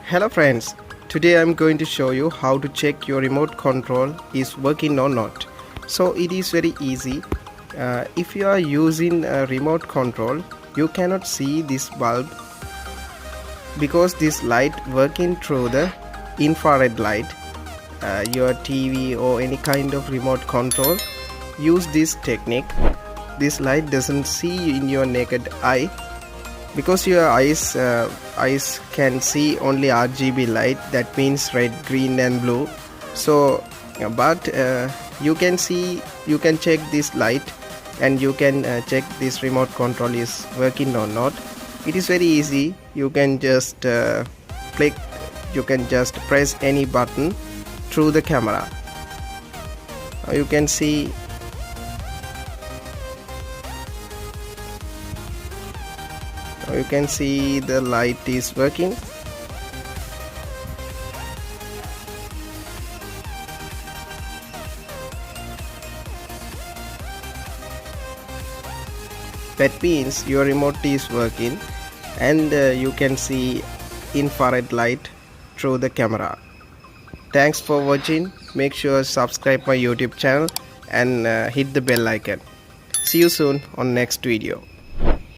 Hello friends, today I'm going to show you how to check your remote control is working or not. So it is very easy. If you are using a remote control, you cannot see this bulb because this light working through the infrared light. Your TV or any kind of remote control use this technique. This light doesn't see in your naked eye because your eyes can see only RGB light, that means red, green and blue. So but you can check this light and you can check this remote control is working or not. It is very easy. You can just press any button through the camera. You can see the light is working. That means your remote is working and you can see infrared light through the camera. Thanks for watching. Make sure subscribe my YouTube channel and hit the bell icon. See you soon on next video.